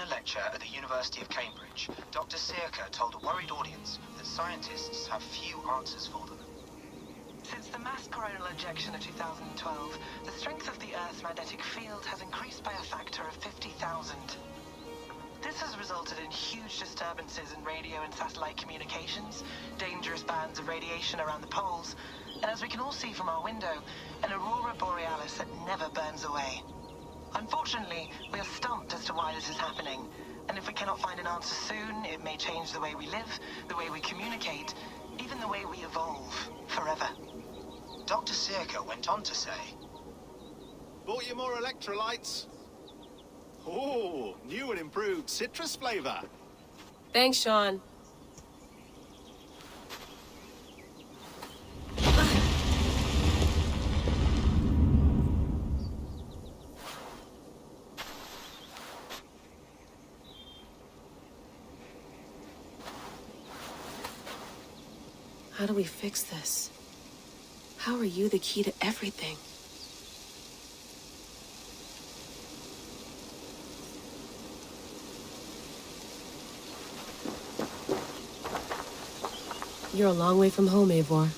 a lecture at the University of Cambridge, Dr. Sirka told a worried audience that scientists have few answers for them. Since the mass coronal ejection of 2012, the strength of the Earth's magnetic field has increased by a factor of 50,000. This has resulted in huge disturbances in radio and satellite communications, dangerous bands of radiation around the poles, and as we can all see from our window, an aurora borealis that never burns away. Unfortunately, we are stumped as to why this is happening, and if we cannot find an answer soon, it may change the way we live, the way we communicate, even the way we evolve, forever. Dr. Sirka went on to say, "Bought you more electrolytes? Oh, new and improved citrus flavor." Thanks, Sean. How do we fix this? How are you the key to everything? You're a long way from home, Eivor.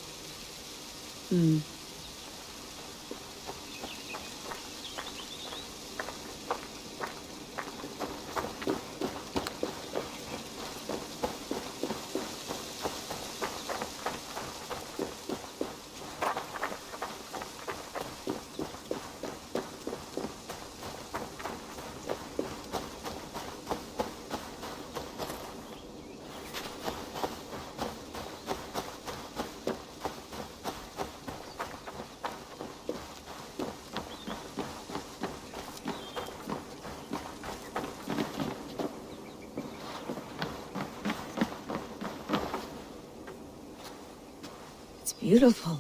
It's beautiful,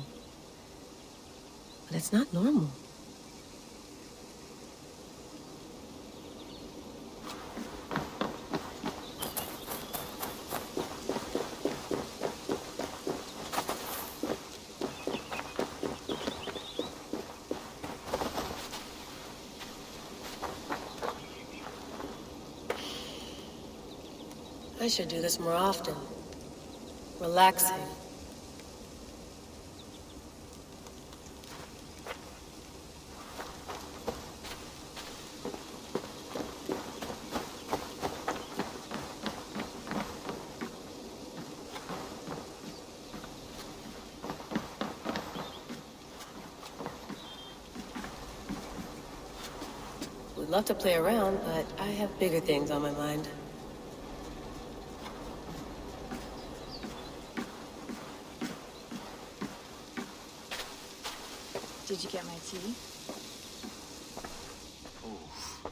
but it's not normal. I should do this more often. Relaxing. Would love to play around, but I have bigger things on my mind. Did you get my tea? Oh,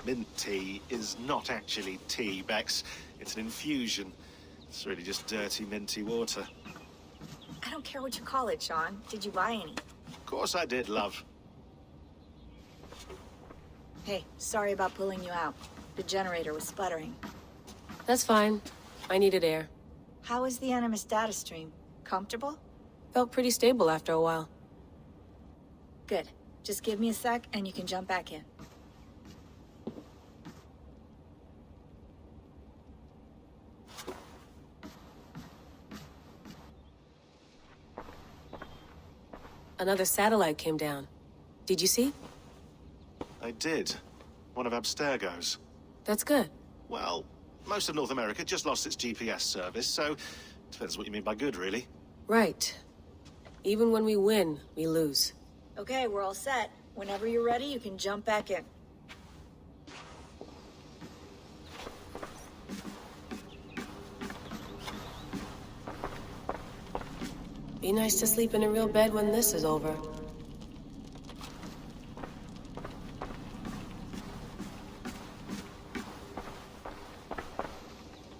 mint tea is not actually tea, Bex. It's an infusion. It's really just dirty, minty water. I don't care what you call it, Sean. Did you buy any? Of course I did, love. Hey, sorry about pulling you out. The generator was sputtering. That's fine. I needed air. How is the Animus data stream? Comfortable? Felt pretty stable after a while. Good. Just give me a sec and you can jump back in. Another satellite came down. Did you see? I did. One of Abstergo's. That's good. Well, most of North America just lost its GPS service, so depends what you mean by good, really. Right. Even when we win, we lose. Okay, we're all set. Whenever you're ready, you can jump back in. Be nice to sleep in a real bed when this is over.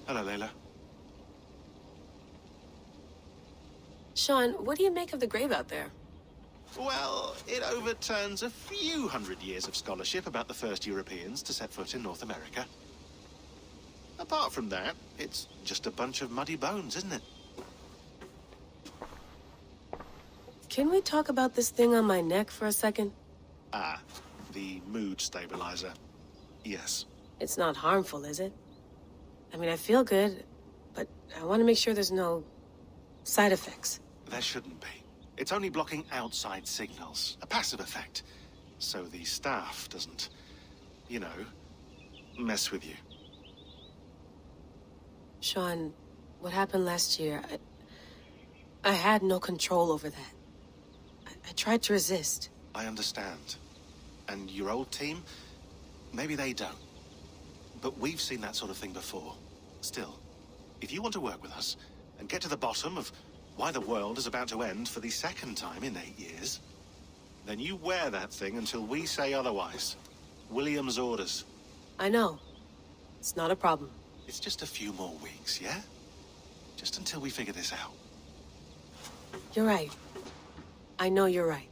Hello, Layla. Sean, what do you make of the grave out there? Well, it overturns a few hundred years of scholarship about the first Europeans to set foot in North America. Apart from that, it's just a bunch of muddy bones, isn't it? Can we talk about this thing on my neck for a second? Ah, the mood stabilizer. Yes. It's not harmful, is it? I mean, I feel good, but I want to make sure there's no side effects. There shouldn't be. It's only blocking outside signals, a passive effect. So the staff doesn't, you know, mess with you. Sean, what happened last year, I had no control over that. I tried to resist. I understand. And your old team, maybe they don't. But we've seen that sort of thing before. Still, if you want to work with us and get to the bottom of why the world is about to end for the second time in 8 years, then you wear that thing until we say otherwise. William's orders. I know. It's not a problem. It's just a few more weeks, yeah? Just until we figure this out. You're right. I know you're right.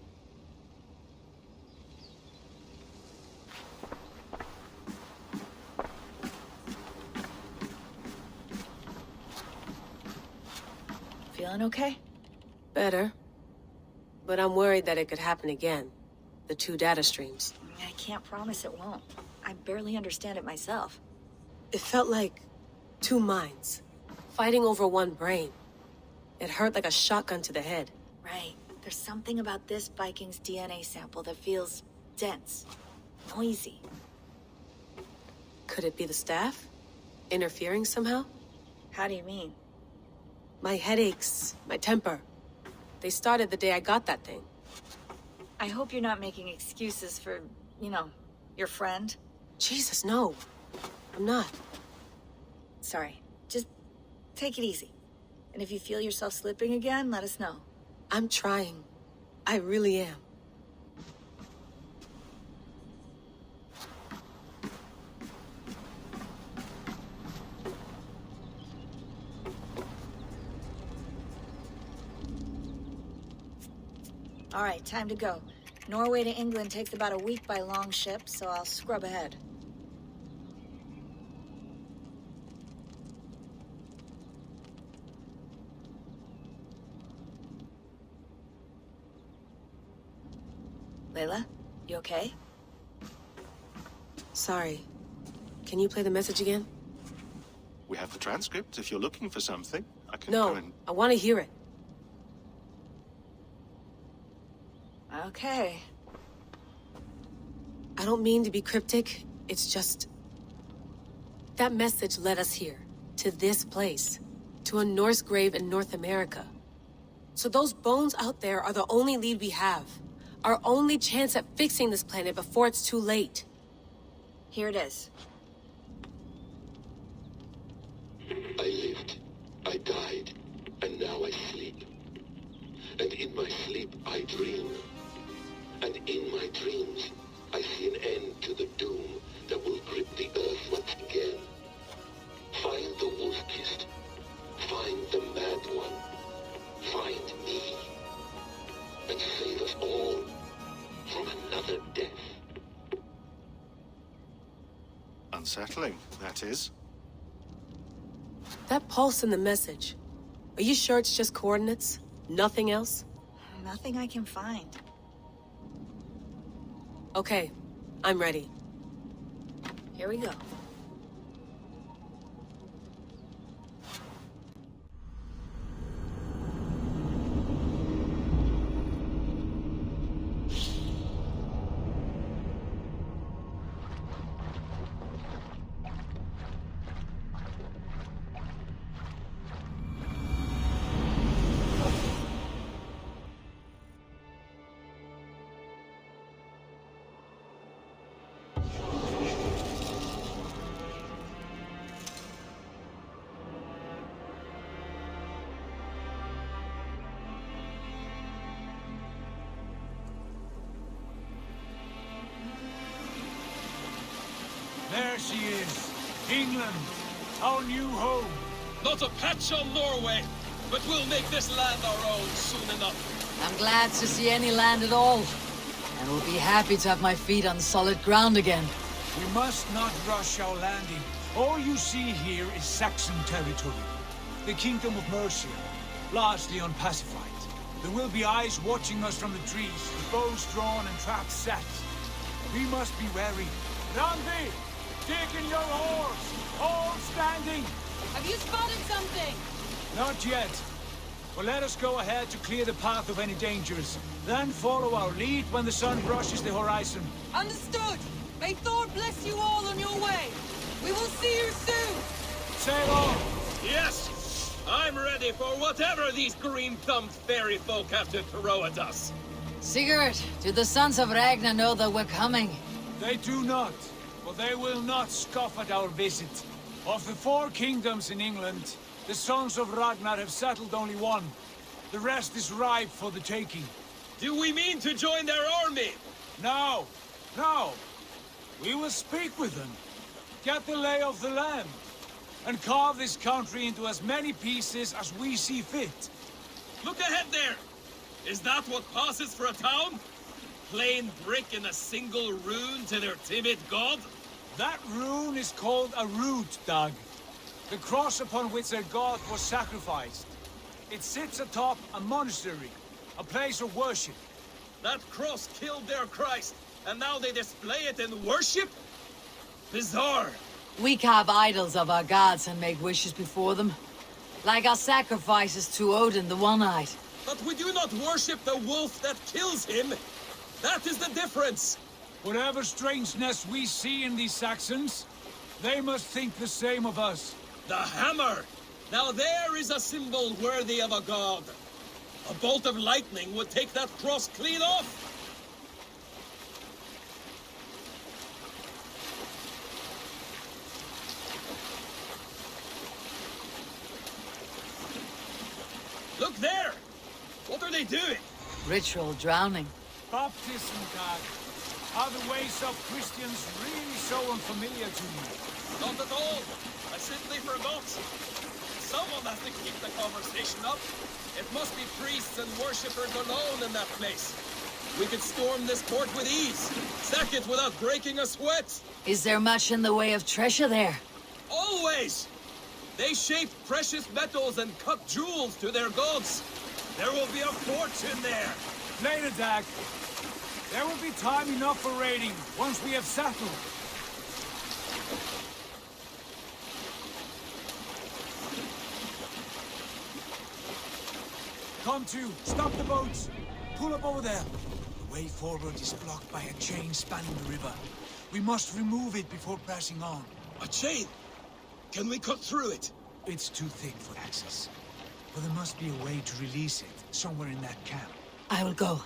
Feeling okay? Better. But I'm worried that it could happen again. The 2 data streams. I can't promise it won't. I barely understand it myself. It felt like 2 minds, fighting over 1 brain. It hurt like a shotgun to the head. Right. There's something about this Viking's DNA sample that feels dense, noisy. Could it be the staff? Interfering somehow? How do you mean? My headaches, my temper. They started the day I got that thing. I hope you're not making excuses for, you know, your friend. Jesus, no. I'm not. Sorry. Just take it easy. And if you feel yourself slipping again, let us know. I'm trying. I really am. All right, time to go. Norway to England takes about a week by long ship, so I'll scrub ahead. Layla, you okay? Sorry. Can you play the message again? We have the transcript if you're looking for something. I can go No, and... I want to hear it. Okay. I don't mean to be cryptic. It's just... that message led us here. To this place. To a Norse grave in North America. So those bones out there are the only lead we have. Our only chance at fixing this planet before it's too late. Here it is. I lived, I died, and now I sleep. And in my sleep I dream. And in my dreams I see an end to the doom that will grip the earth once again. Find the wolf-kissed. Find the mad one. Find me. And save us all from another death. Unsettling, that is. That pulse in the message. Are you sure it's just coordinates? Nothing else? Nothing I can find. Okay, I'm ready. Here we go. There she is. England. Our new home. Not a patch on Norway, but we'll make this land our own soon enough. I'm glad to see any land at all. And will be happy to have my feet on solid ground again. We must not rush our landing. All you see here is Saxon territory. The Kingdom of Mercia, largely unpacified. There will be eyes watching us from the trees, with bows drawn and traps set. We must be wary. Randy! Dig in your oars! All standing! Have you spotted something? Not yet. But let us go ahead to clear the path of any dangers. Then follow our lead when the sun brushes the horizon. Understood! May Thor bless you all on your way! We will see you soon! Sail on! Yes! I'm ready for whatever these green-thumbed fairy folk have to throw at us. Sigurd, do the sons of Ragnar know that we're coming? They do not, but they will not scoff at our visit. Of the 4 kingdoms in England, the sons of Ragnar have settled only one. The rest is ripe for the taking. Do we mean to join their army? No, no. We will speak with them, get the lay of the land, and carve this country into as many pieces as we see fit. Look ahead there! Is that what passes for a town? Plain brick and a single rune to their timid god? That rune is called a root, Doug. The cross upon which their god was sacrificed. It sits atop a monastery, a place of worship. That cross killed their Christ, and now they display it in worship? Bizarre. We carve idols of our gods and make wishes before them. Like our sacrifices to Odin the One-Eyed. But we do not worship the wolf that kills him. That is the difference. Whatever strangeness we see in these Saxons, they must think the same of us. The hammer! Now there is a symbol worthy of a god. A bolt of lightning would take that cross clean off. Look there! What are they doing? Ritual drowning. Baptism, Doug. Are the ways of Christians really so unfamiliar to you? Not at all. I simply forgot. Someone has to keep the conversation up. It must be priests and worshippers alone in that place. We could storm this port with ease. Sack it without breaking a sweat. Is there much in the way of treasure there? Always! They shape precious metals and cut jewels to their gods. There will be a fortune there. Later, Dag. There will be time enough for raiding once we have settled. Come to, stop the boats. Pull up over there. The way forward is blocked by a chain spanning the river. We must remove it before pressing on. A chain? Can we cut through it? It's too thick for access. But there must be a way to release it, somewhere in that camp. I will go.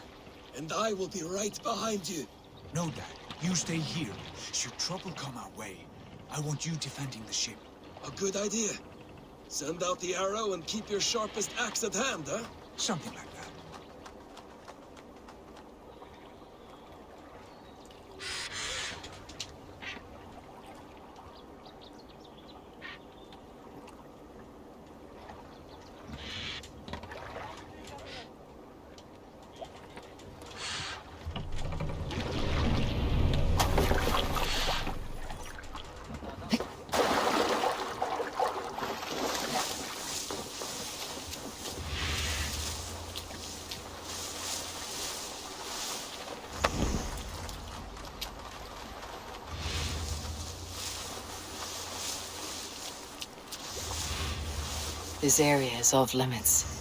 And I will be right behind you. No, Dad. You stay here. Should trouble come our way, I want you defending the ship. A good idea. Send out the arrow and keep your sharpest axe at hand, huh? Something like that. This area is off limits.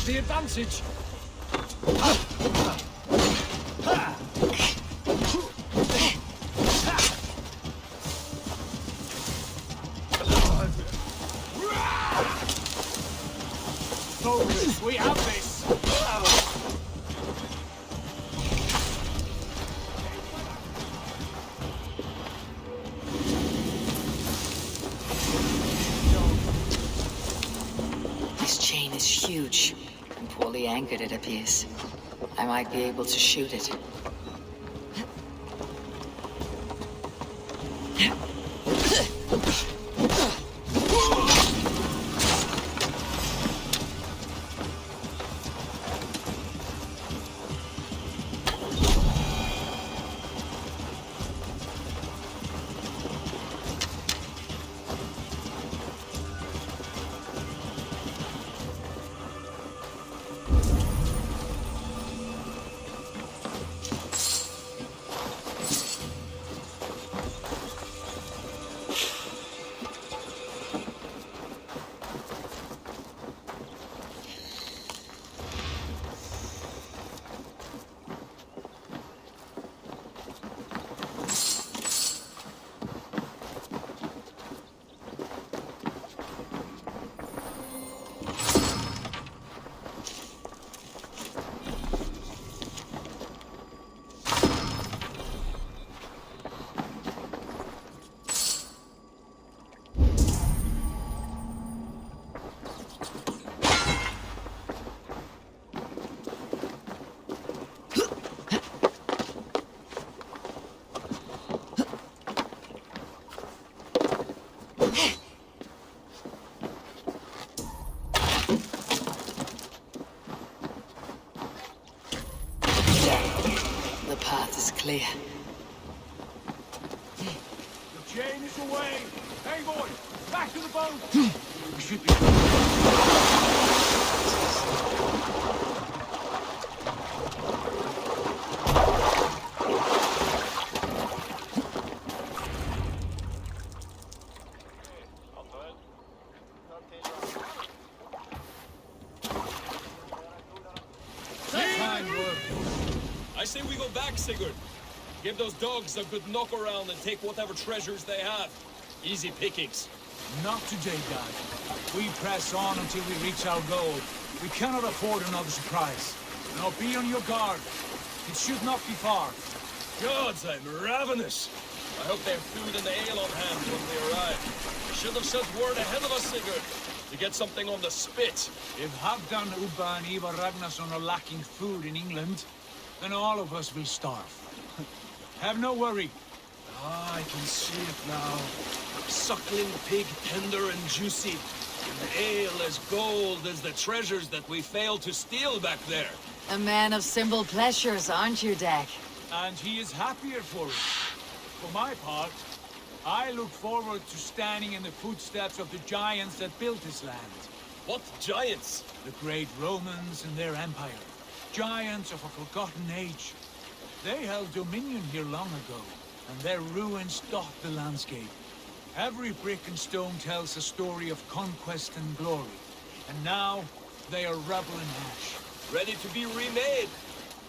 The advantage. Focus, we have this. anchored, it appears. I might be able to shoot it. The path is clear. The chain is away! Hey, boy! Back to the boat! We should be... I say we go back, Sigurd. Give those dogs a good knock around and take whatever treasures they have. Easy pickings. Not today, Dad. We press on until we reach our goal. We cannot afford another surprise. Now be on your guard. It should not be far. Gods, I'm ravenous. I hope they have food and ale on hand when we arrive. Should have sent word ahead of us, Sigurd, to get something on the spit. If Halfdan, Ubba and Ivar Ragnarsson are lacking food in England, then all of us will starve. Have no worry. Ah, I can see it now. Suckling pig, tender and juicy. And ale as gold as the treasures that we failed to steal back there. A man of simple pleasures, aren't you, Dag? And he is happier for it. For my part, I look forward to standing in the footsteps of the giants that built this land. What giants? The great Romans and their empire. Giants of a forgotten age. They held dominion here long ago, and their ruins dot the landscape. Every brick and stone tells a story of conquest and glory. And now, they are rubble and ash. Ready to be remade.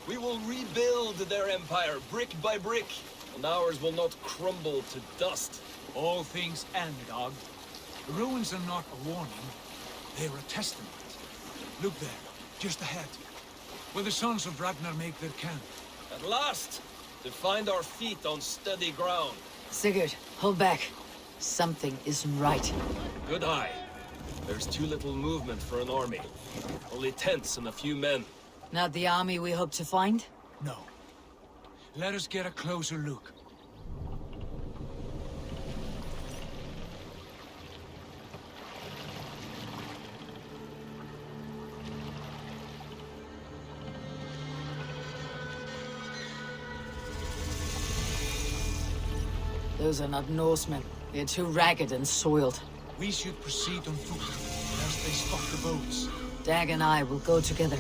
We will rebuild their empire, brick by brick, and ours will not crumble to dust. All things end, Og. The ruins are not a warning, they are a testament. Look there, just ahead, where the sons of Ragnar make their camp. At last, to find our feet on steady ground. Sigurd, hold back. Something isn't right. Good eye. There's too little movement for an army. Only tents and a few men. Not the army we hope to find? No. Let us get a closer look. Those are not Norsemen. They're too ragged and soiled. We should proceed on foot, as they stop the boats. Dag and I will go together.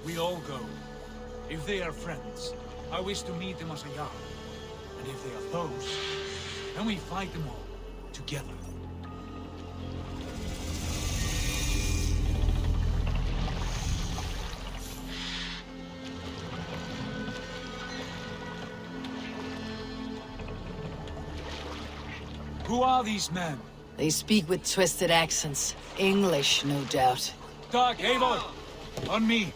We all go. If they are friends, I wish to meet them as a Jarl. And if they are foes, then we fight them all, together. Who are these men? They speak with twisted accents. English, no doubt. Dag, Eivor! On me!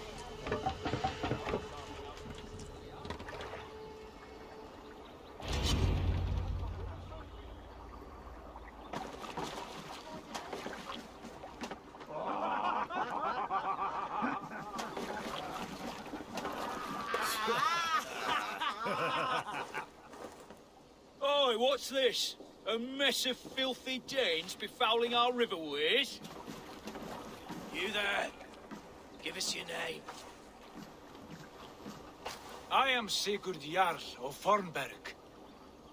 Oi, what's this? A mess of filthy Danes befouling our riverways? You there? Give us your name. I am Sigurd Jarl of Fornberg.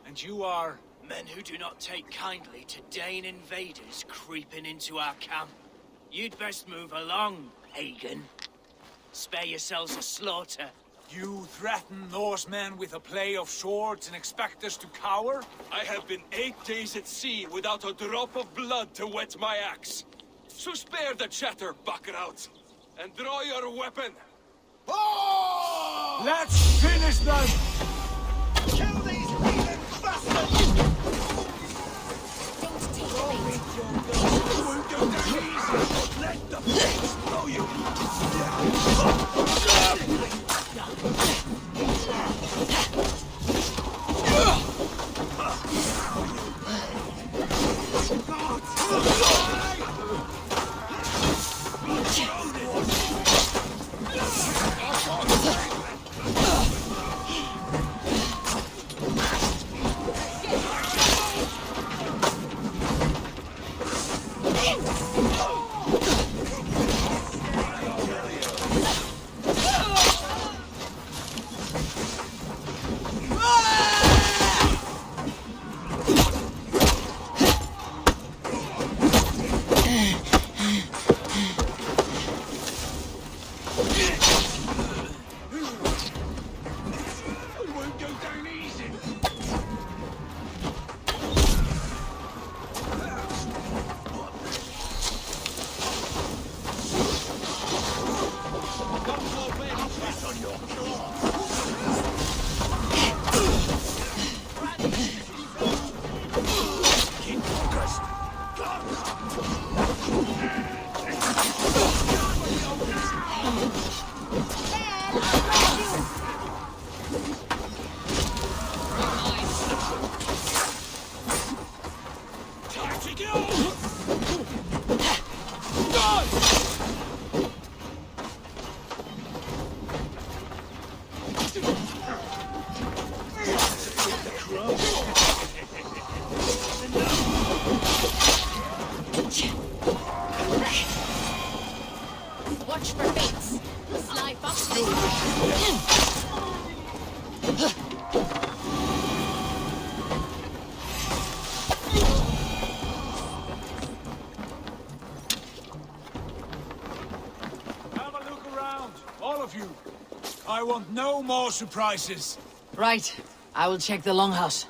And you are... Men who do not take kindly to Dane invaders creeping into our camp. You'd best move along, pagan. Spare yourselves a slaughter. You threaten Norsemen with a play of swords and expect us to cower? I have been 8 days at sea without a drop of blood to wet my axe. So spare the chatter, buckerouts, and draw your weapon. Oh! Let's finish them! Kill these heathen bastards! Don't take bait. Let the flames blow you! Watch for baits. Sly fox. Have a look around, all of you. I want no more surprises. Right. I will check the longhouse.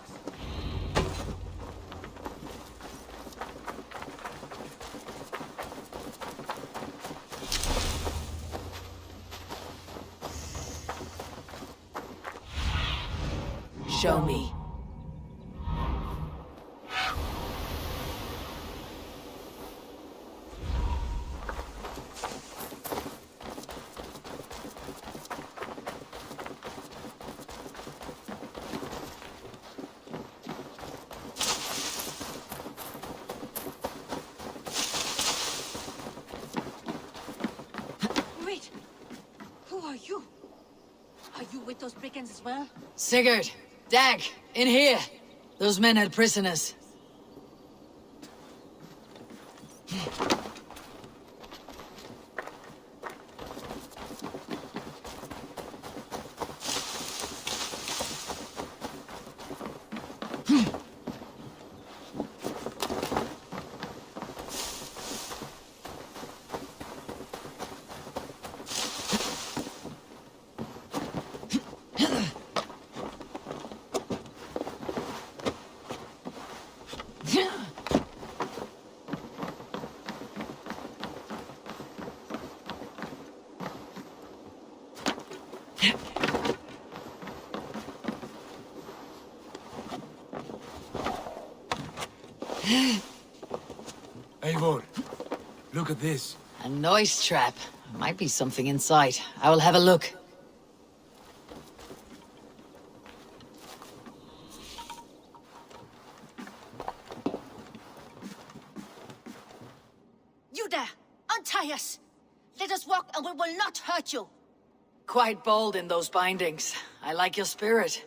Show me. Wait. Who are you? Are you with those brigands as well? Sigurd, Dag, in here. Those men had prisoners. Eivor, look at this. A noise trap. Might be something inside. I will have a look. You there! Untie us! Let us walk and we will not hurt you! Quite bold in those bindings. I like your spirit.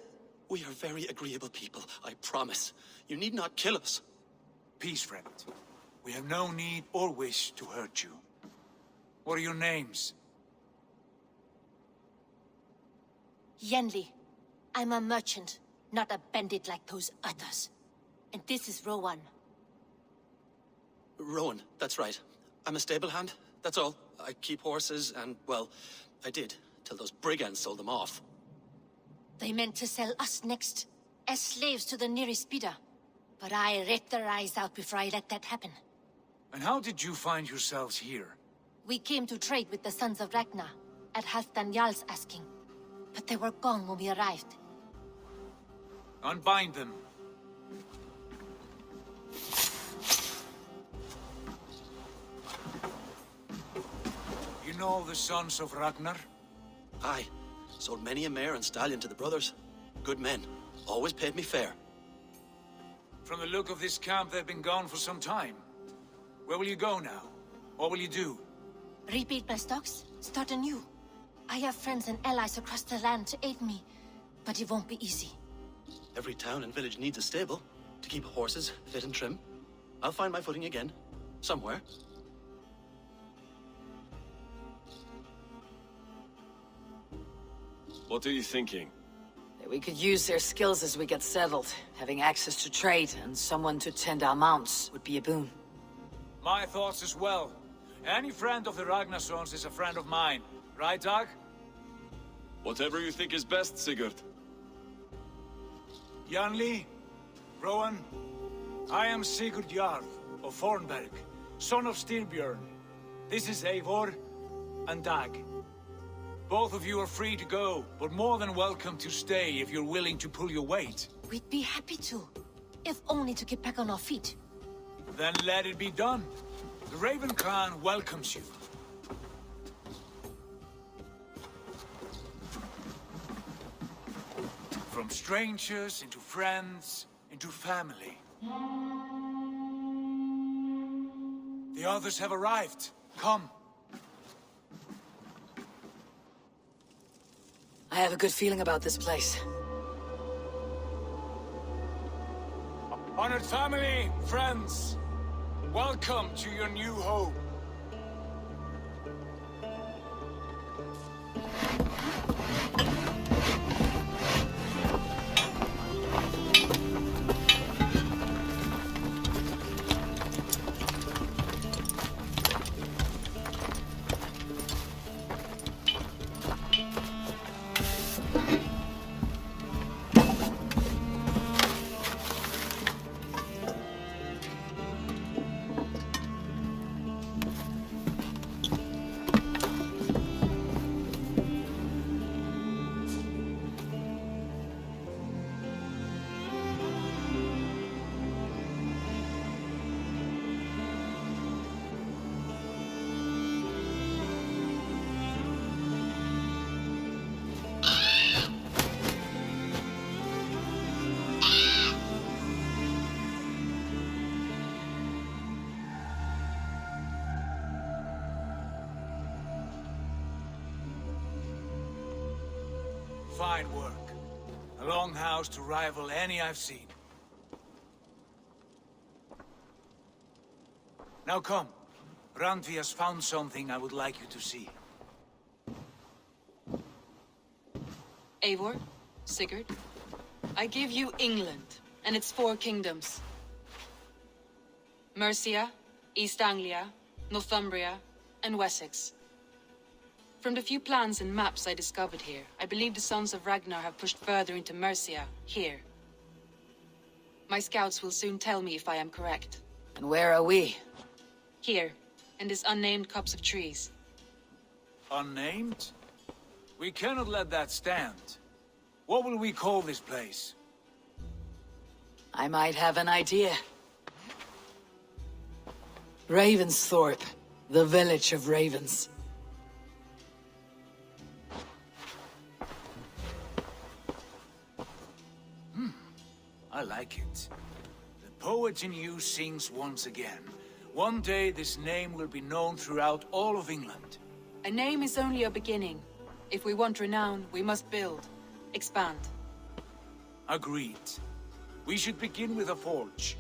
We are very agreeable people, I promise. You need not kill us. Peace, friend. We have no need or wish to hurt you. What are your names? Yenli. I'm a merchant, not a bandit like those others. And this is Rowan. Rowan, that's right. I'm a stable hand, that's all. I keep horses and, well, I did, till those brigands sold them off. They meant to sell us next, as slaves to the nearest speeder. But I ripped their eyes out before I let that happen. And how did you find yourselves here? We came to trade with the Sons of Ragnar, at Halfdan Jarl's asking. But they were gone when we arrived. Unbind them. You know the Sons of Ragnar? Aye. Sold many a mare and stallion to the brothers. Good men. Always paid me fair. From the look of this camp, they've been gone for some time. Where will you go now? What will you do? Rebuild my stocks, start anew. I have friends and allies across the land to aid me, but it won't be easy. Every town and village needs a stable to keep horses fit and trim. I'll find my footing again. Somewhere. What are you thinking? That we could use their skills as we get settled. Having access to trade and someone to tend our mounts would be a boon. My thoughts as well. Any friend of the Ragnarsons is a friend of mine. Right, Dag? Whatever you think is best, Sigurd. Janli, Rowan, I am Sigurd Jarl of Fornberg, son of Styrbjörn. This is Eivor and Dag. Both of you are free to go, but more than welcome to stay if you're willing to pull your weight. We'd be happy to, if only to get back on our feet. Then let it be done. The Raven clan welcomes you. From strangers into friends, into family. The others have arrived. Come. I have a good feeling about this place. Honored family, friends, welcome to your new home. Fine work. A longhouse to rival any I've seen. Now come. Randvi has found something I would like you to see. Eivor, Sigurd, I give you England and its 4 kingdoms. Mercia, East Anglia, Northumbria, and Wessex. From the few plans and maps I discovered here, I believe the Sons of Ragnar have pushed further into Mercia, here. My scouts will soon tell me if I am correct. And where are we? Here, in this unnamed copse of trees. Unnamed? We cannot let that stand. What will we call this place? I might have an idea. Ravensthorpe, the village of ravens. I like it. The poet in you sings once again. One day this name will be known throughout all of England. A name is only a beginning. If we want renown, we must build, expand. Agreed. We should begin with a forge.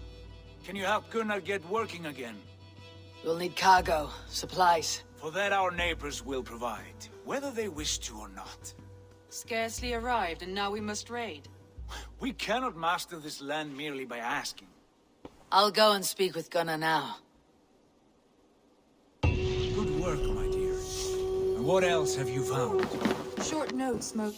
Can you help Gunnar get working again? We'll need cargo, supplies. For that our neighbors will provide, whether they wish to or not. Scarcely arrived, and now we must raid. We cannot master this land merely by asking. I'll go and speak with Gunnar now. Good work, my dear. And what else have you found? Short note, Smoke.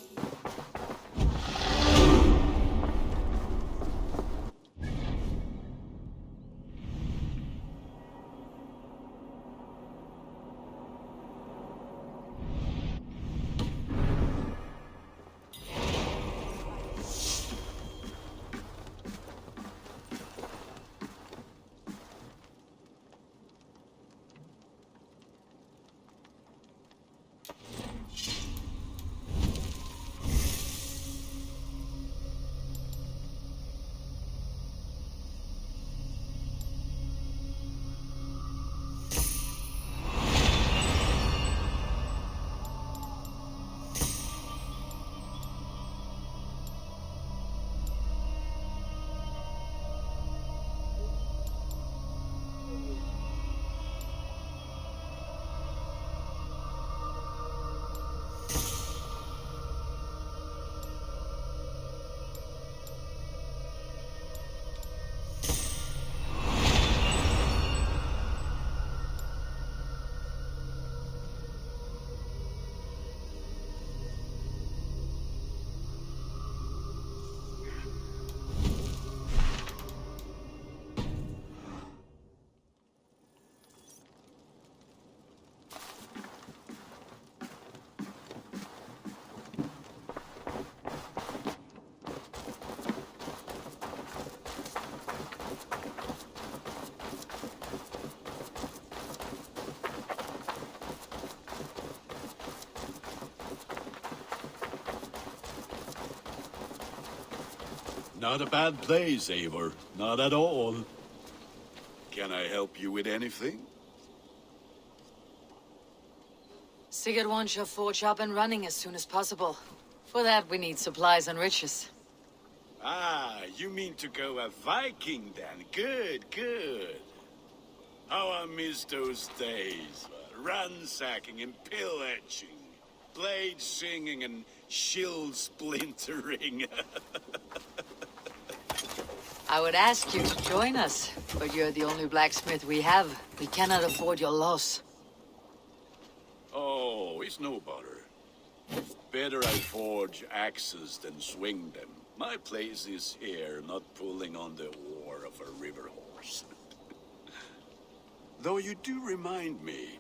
Not a bad place, Eivor. Not at all. Can I help you with anything? Sigurd wants your forge up and running as soon as possible. For that, we need supplies and riches. Ah, you mean to go a Viking then? Good, good. How I miss those days. Ransacking and pillaging. Blade singing and shield splintering. I would ask you to join us, but you're the only blacksmith we have. We cannot afford your loss. Oh, it's no bother. Better I forge axes than swing them. My place is here, not pulling on the oar of a river horse. Though you do remind me,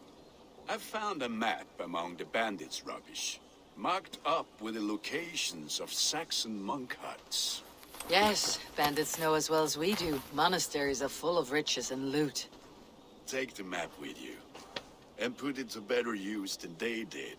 I found a map among the bandits' rubbish, marked up with the locations of Saxon monk huts. Yes, bandits know as well as we do. Monasteries are full of riches and loot. Take the map with you, and put it to better use than they did.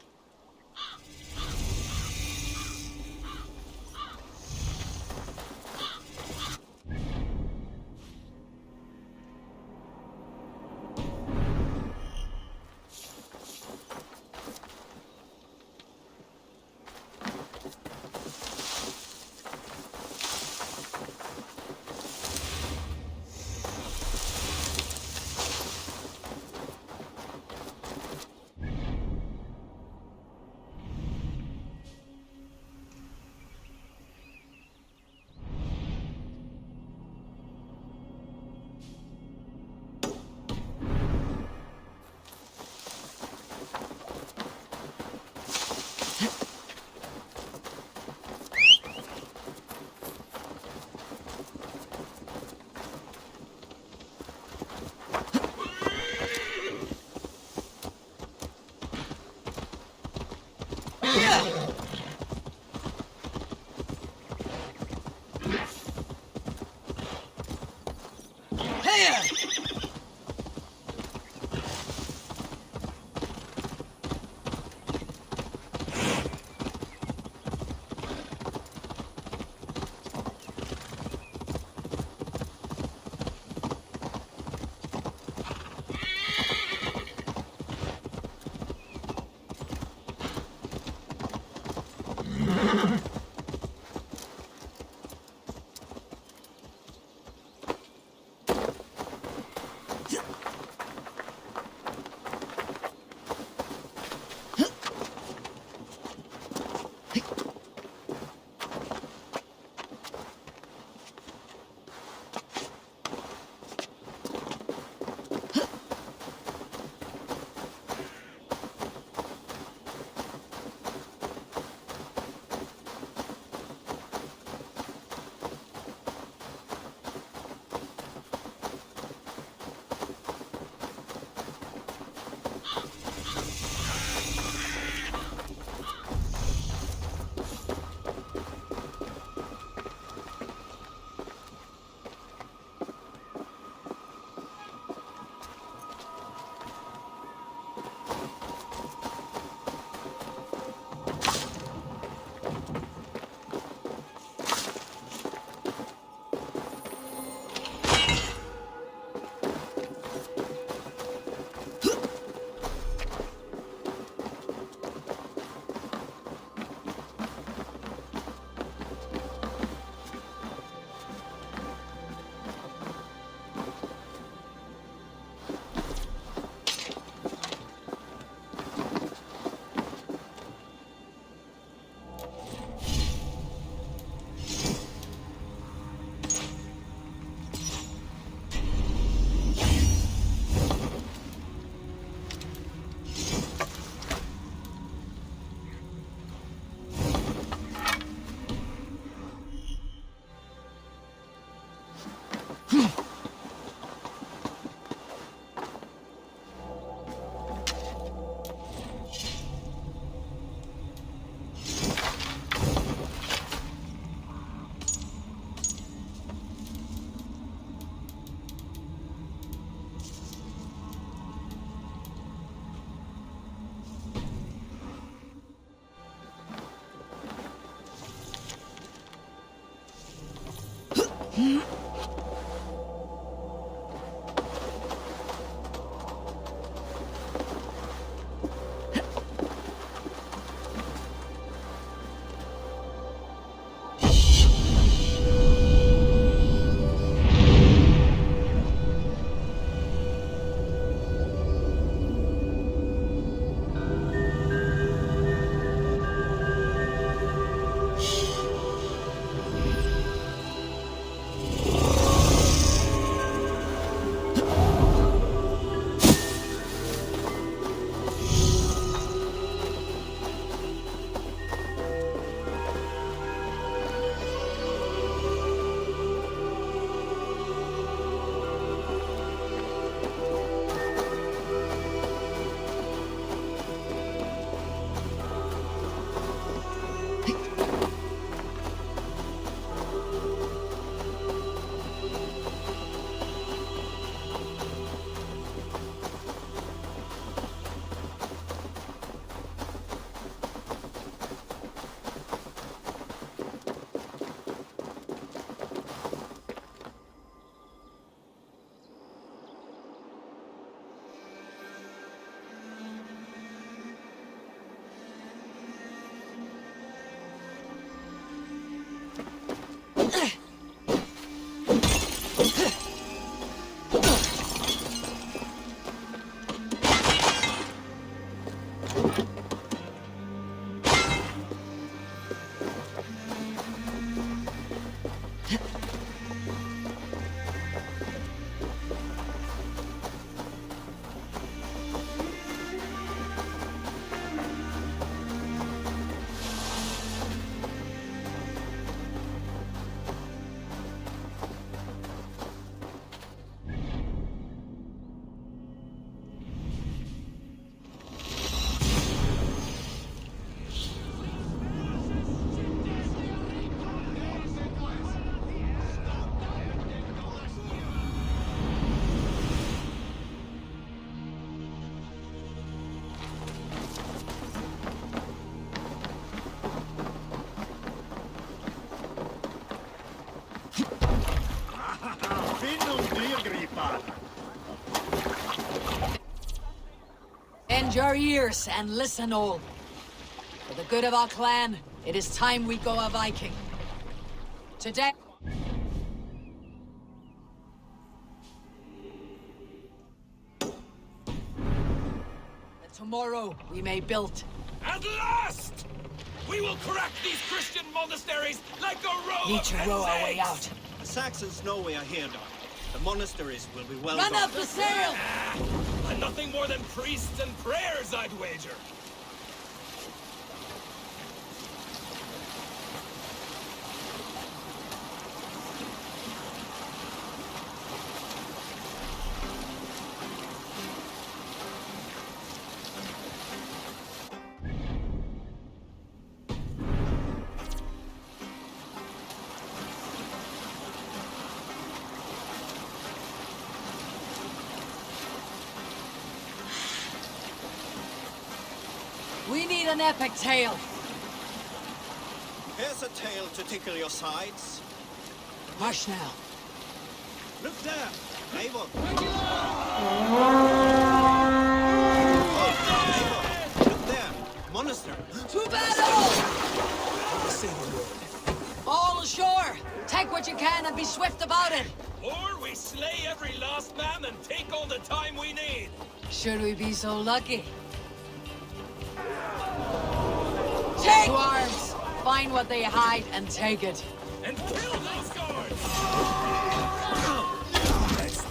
Bend your ears and listen all. For the good of our clan, it is time we go a Viking. Today... that tomorrow we may build. At last! We will crack these Christian monasteries like a row Need of to row our way eggs. out. The Saxons know we are here, Doc. The monasteries will be well Run guarded. up the sail! And nothing more than priests and prayers, I'd wager. We need an epic tale. Here's a tale to tickle your sides. Hush now. Look there! Eivor! Look there! Monastery! To battle! All ashore! Take what you can and be swift about it! Or we slay every last man and take all the time we need. Should we be so lucky? Take to arms! Find what they hide and take it. And kill those guards! Let's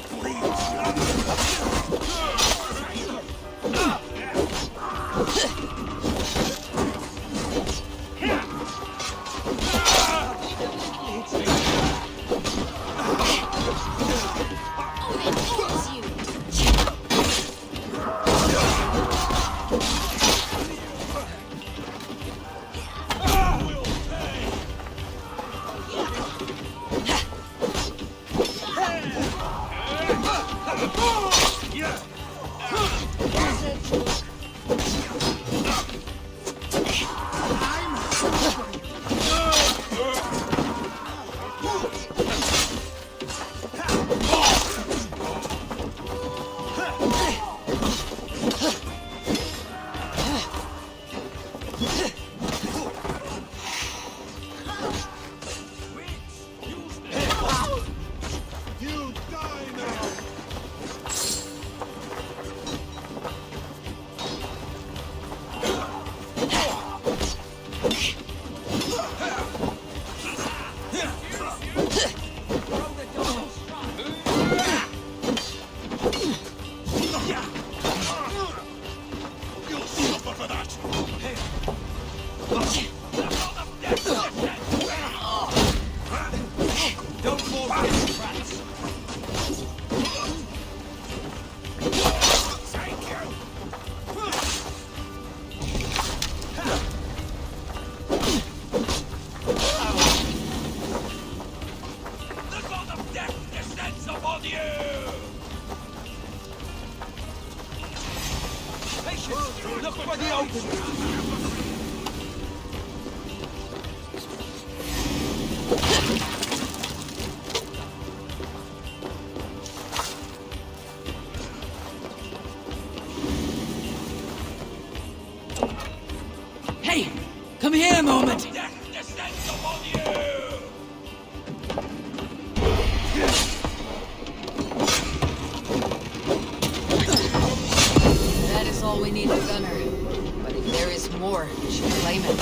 You die now! You'll suffer for that! Don't fall for his traps. Thank you! The god of death descends upon you! Patience! Look for the opening! Hey! Come here a moment! Death descends upon you! That is all we need, Gunner. But if there is more, we should claim it.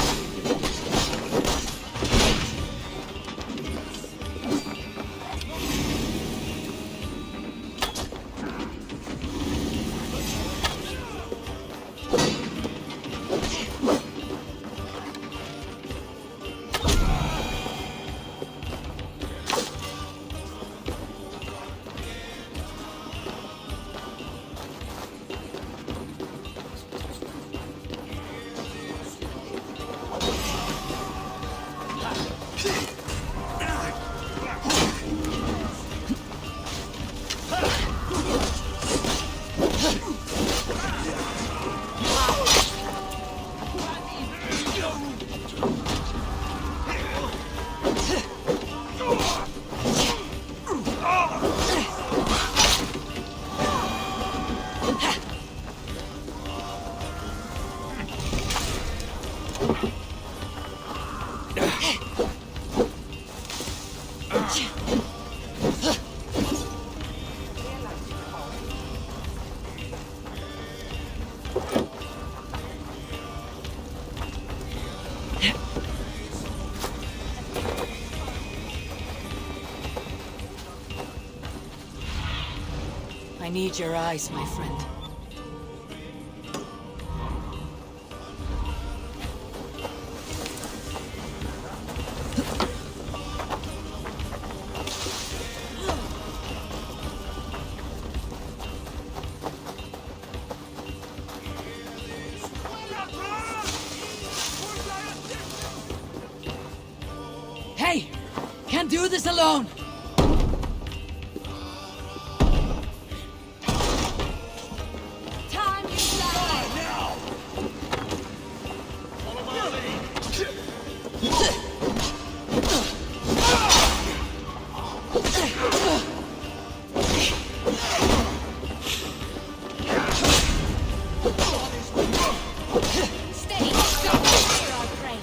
I need your eyes, my friend. Hey! Can't do this alone! Time is up! Now! Follow my lead! Steady! Stop! Here, our prey!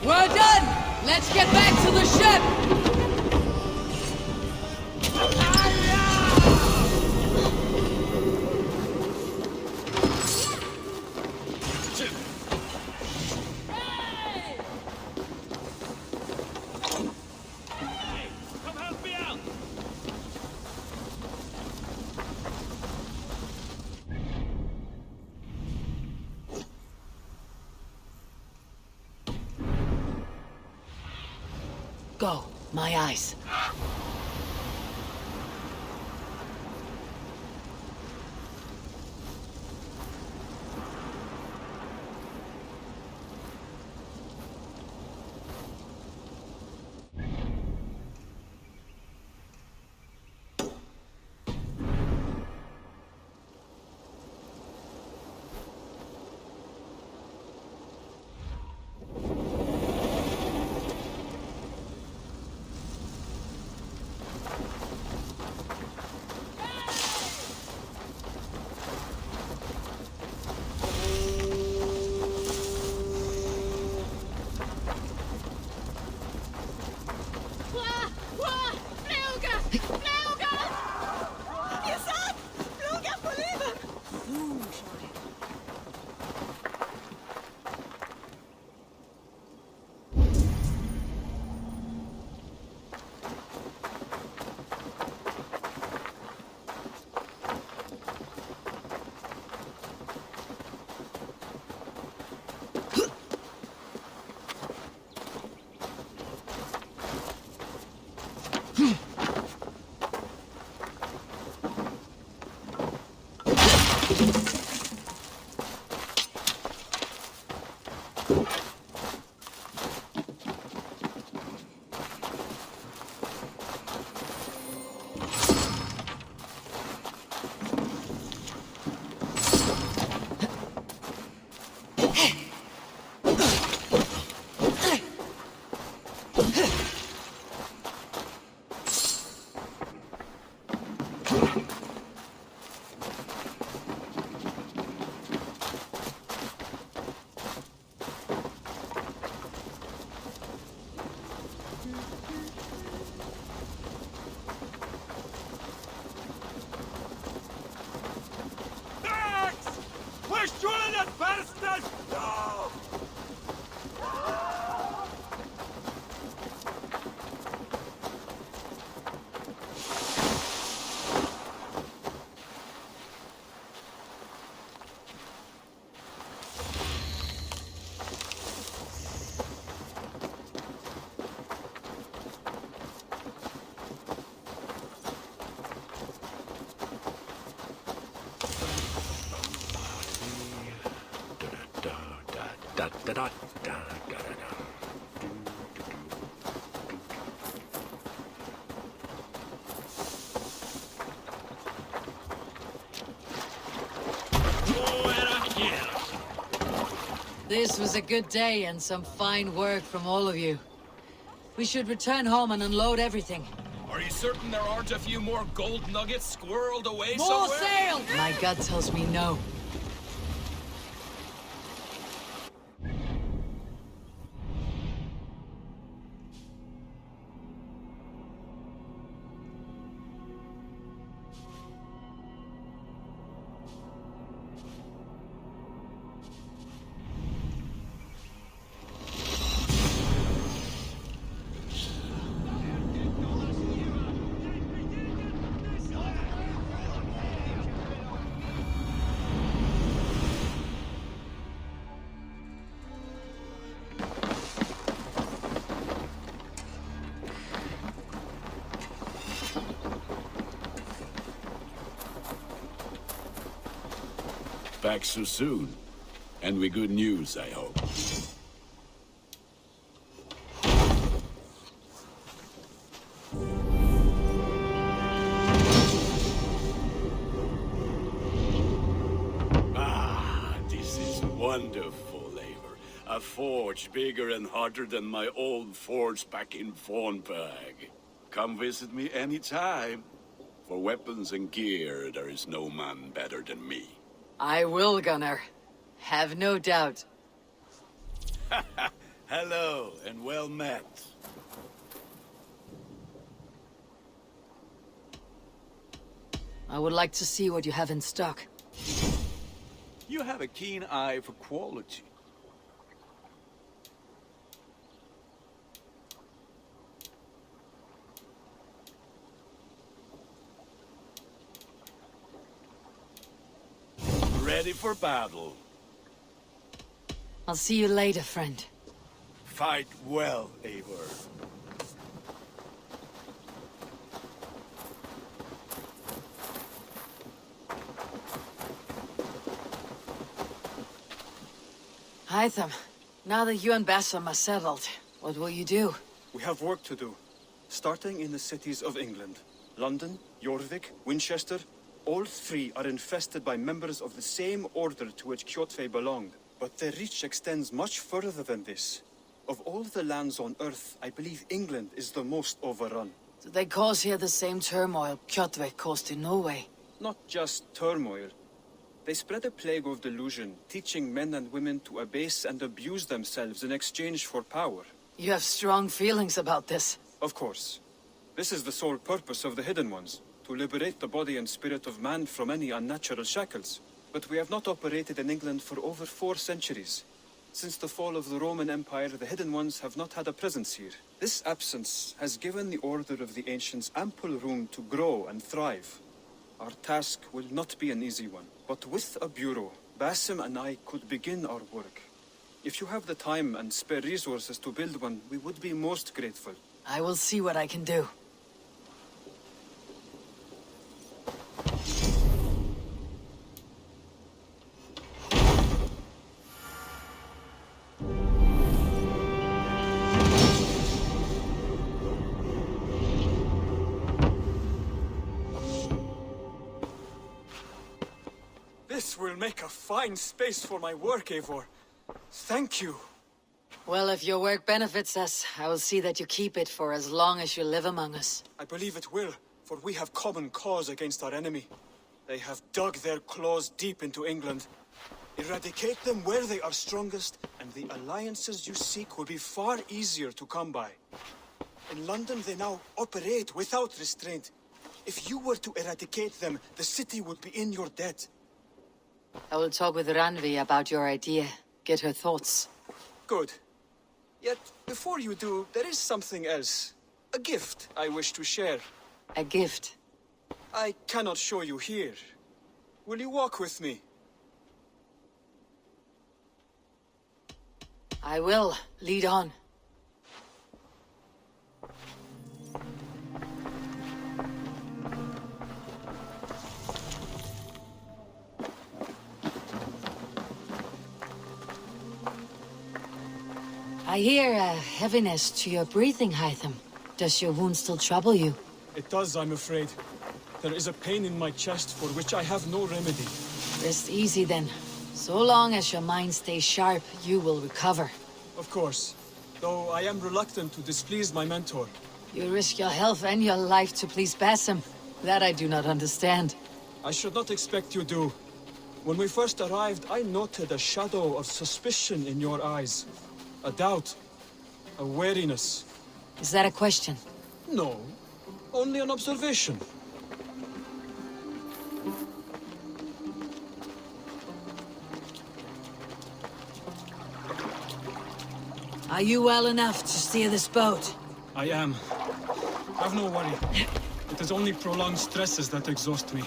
We're done! Let's get back to the ship! Come help me out! Go, my eyes. This was a good day and some fine work from all of you. We should return home and unload everything. Are you certain there aren't a few more gold nuggets squirreled away More somewhere? sail! My gut tells me no. Back so soon. And with good news, I hope. Ah, this is wonderful labor. A forge bigger and harder than my old forge back in Vornberg. Come visit me anytime. For weapons and gear, there is no man better than me. I will, Gunnar. Have no doubt. Hello, and well met. I would like to see what you have in stock. You have a keen eye for quality. Ready for battle. I'll see you later, friend. Fight well, Eivor. Hytham, now that you and Bassam are settled, what will you do? We have work to do. Starting in the cities of England. London, Jorvik, Winchester. All three are infested by members of the same order to which Kjotve belonged. But their reach extends much further than this. Of all the lands on Earth, I believe England is the most overrun. Do they cause here the same turmoil Kjotve caused in Norway? Not just turmoil. They spread a plague of delusion, teaching men and women to abase and abuse themselves in exchange for power. You have strong feelings about this. Of course. This is the sole purpose of the Hidden Ones, to liberate the body and spirit of man from any unnatural shackles. But we have not operated in England for over 4 centuries. Since the fall of the Roman Empire, the Hidden Ones have not had a presence here. This absence has given the Order of the Ancients ample room to grow and thrive. Our task will not be an easy one, but with a bureau, Basim and I could begin our work. If you have the time and spare resources to build one, we would be most grateful. I will see what I can do. This will make a fine space for my work, Eivor. Thank you. Well, if your work benefits us, I will see that you keep it for as long as you live among us. I believe it will, for we have common cause against our enemy. They have dug their claws deep into England. Eradicate them where they are strongest, and the alliances you seek will be far easier to come by. In London, they now operate without restraint. If you were to eradicate them, the city would be in your debt. I will talk with Ranvi about your idea. Get her thoughts. Good. Yet, before you do, there is something else. A gift I wish to share. A gift? I cannot show you here. Will you walk with me? I will. Lead on. I hear a heaviness to your breathing, Hytham. Does your wound still trouble you? It does, I'm afraid. There is a pain in my chest for which I have no remedy. Rest easy then. So long as your mind stays sharp, you will recover. Of course. Though I am reluctant to displease my mentor. You risk your health and your life to please Basim. That I do not understand. I should not expect you do. When we first arrived, I noted a shadow of suspicion in your eyes. A doubt. A wariness. Is that a question? No. Only an observation. Are you well enough to steer this boat? I am. Have no worry. It is only prolonged stresses that exhaust me.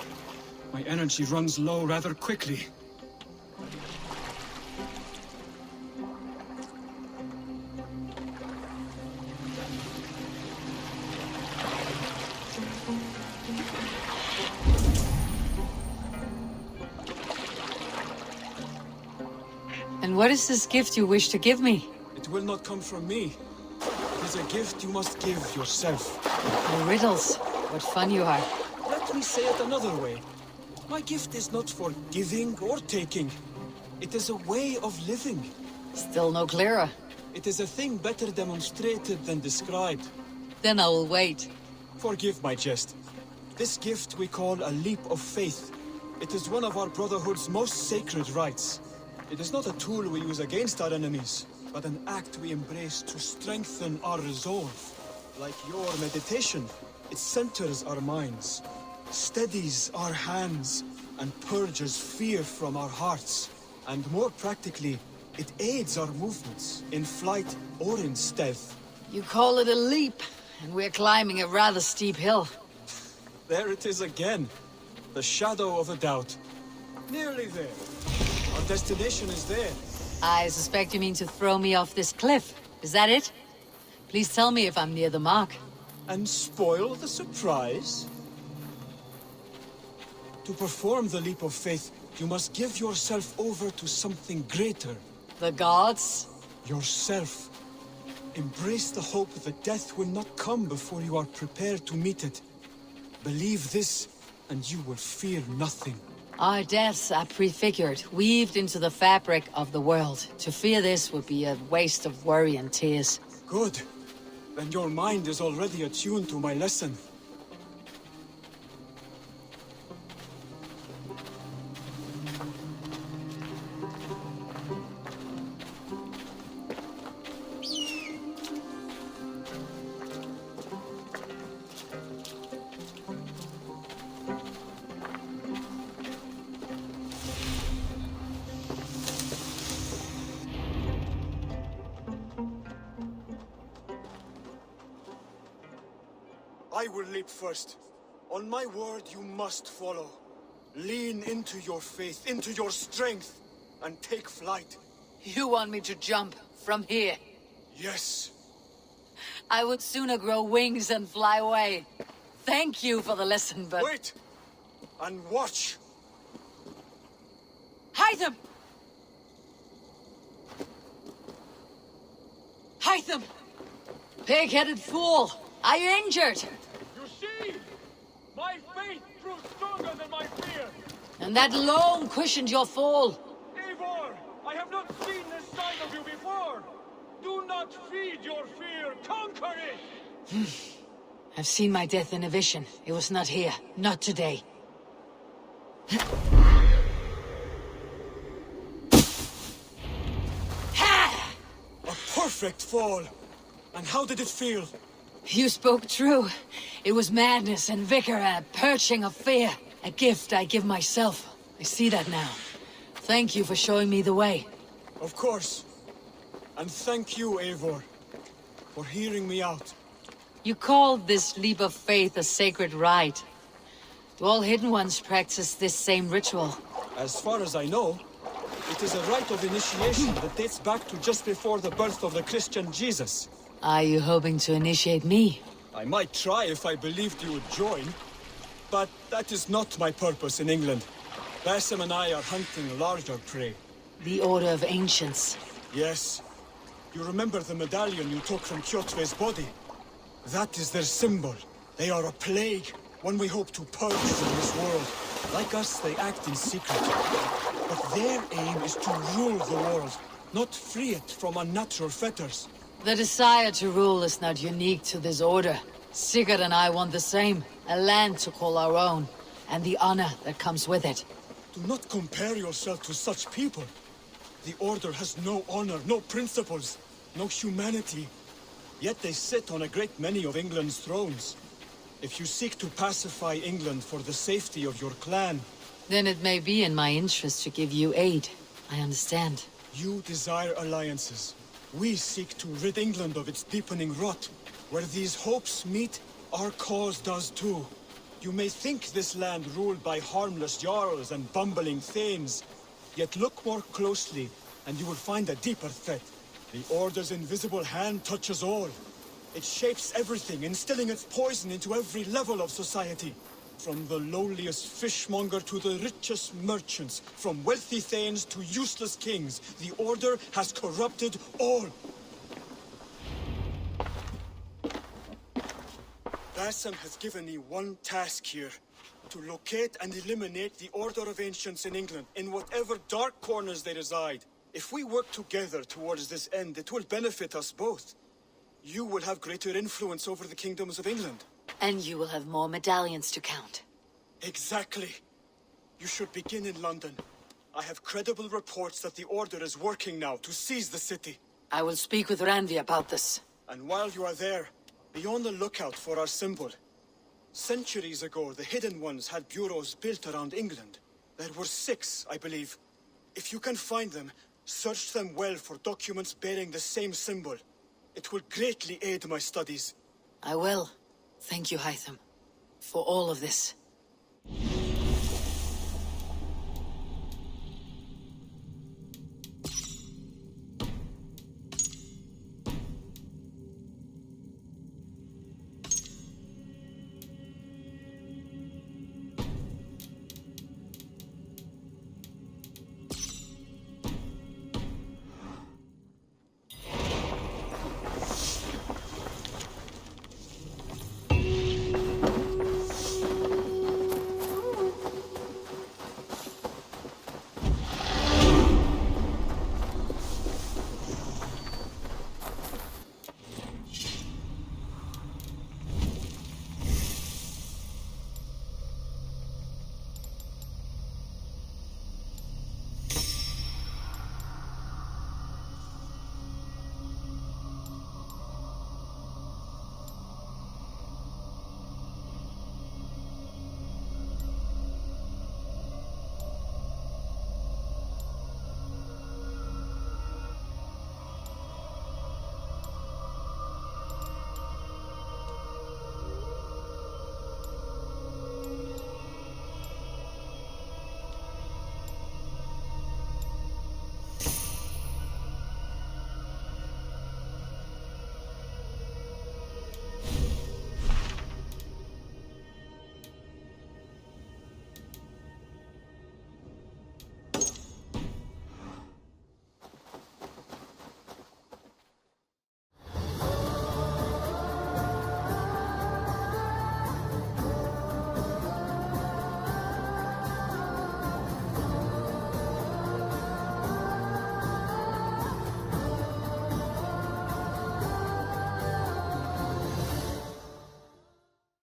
My energy runs low rather quickly. And what is this gift you wish to give me? It will not come from me. It is a gift you must give yourself. No riddles. What fun you are. Let me say it another way. My gift is not for giving or taking. It is a way of living. Still no clearer. It is a thing better demonstrated than described. Then I will wait. Forgive my jest. This gift we call a leap of faith. It is one of our Brotherhood's most sacred rites. It is not a tool we use against our enemies, but an act we embrace to strengthen our resolve. Like your meditation, it centers our minds, steadies our hands, and purges fear from our hearts. And more practically, it aids our movements, in flight or in stealth. You call it a leap, and we're climbing a rather steep hill. There it is again. The shadow of a doubt. Nearly there. Our destination is there. I suspect you mean to throw me off this cliff. Is that it? Please tell me if I'm near the mark. And spoil the surprise? To perform the leap of faith, you must give yourself over to something greater. The gods? Yourself. Embrace the hope that death will not come before you are prepared to meet it. Believe this, and you will fear nothing. Our deaths are prefigured, weaved into the fabric of the world. To fear this would be a waste of worry and tears. Good. Then your mind is already attuned to my lesson. I will leap first. On my word, you must follow. Lean into your faith, into your strength, and take flight. You want me to jump from here? Yes. I would sooner grow wings and fly away. Thank you for the lesson, but... Wait! And watch! Hytham! Hytham! Pig-headed fool! Are you injured? You see? My faith proved stronger than my fear! And that alone cushioned your fall. Eivor! I have not seen this side of you before! Do not feed your fear, conquer it! I've seen my death in a vision. It was not here. Not today. A perfect fall! And how did it feel? You spoke true. It was madness and vigor and a purging of fear. A gift I give myself. I see that now. Thank you for showing me the way. Of course. And thank you, Eivor, for hearing me out. You called this leap of faith a sacred rite. Do all Hidden Ones practice this same ritual? As far as I know, it is a rite of initiation that dates back to just before the birth of the Christian Jesus. Are you hoping to initiate me? I might try if I believed you would join, but that is not my purpose in England. Basim and I are hunting larger prey. The Order of Ancients. Yes. You remember the medallion you took from Kjotve's body? That is their symbol. They are a plague, one we hope to purge from this world. Like us, they act in secret. But their aim is to rule the world, not free it from unnatural fetters. The desire to rule is not unique to this order. Sigurd and I want the same. A land to call our own, and the honor that comes with it. Do not compare yourself to such people. The Order has no honor, no principles, no humanity. Yet they sit on a great many of England's thrones. If you seek to pacify England for the safety of your clan... Then it may be in my interest to give you aid. I understand. You desire alliances. We seek to rid England of its deepening rot. Where these hopes meet, our cause does too. You may think this land ruled by harmless jarls and bumbling thanes. Yet look more closely, and you will find a deeper threat. The Order's invisible hand touches all. It shapes everything, instilling its poison into every level of society. From the lowliest fishmonger to the richest merchants, from wealthy thanes to useless kings, the Order has corrupted all. Basim has given me one task here. To locate and eliminate the Order of Ancients in England, in whatever dark corners they reside. If we work together towards this end, it will benefit us both. You will have greater influence over the kingdoms of England. And you will have more medallions to count. Exactly. You should begin in London. I have credible reports that the Order is working now to seize the city. I will speak with Randi about this. And while you are there, be on the lookout for our symbol. Centuries ago, the Hidden Ones had bureaus built around England. There were 6, I believe. If you can find them, search them well for documents bearing the same symbol. It will greatly aid my studies. I will. Thank you, Hytham, for all of this.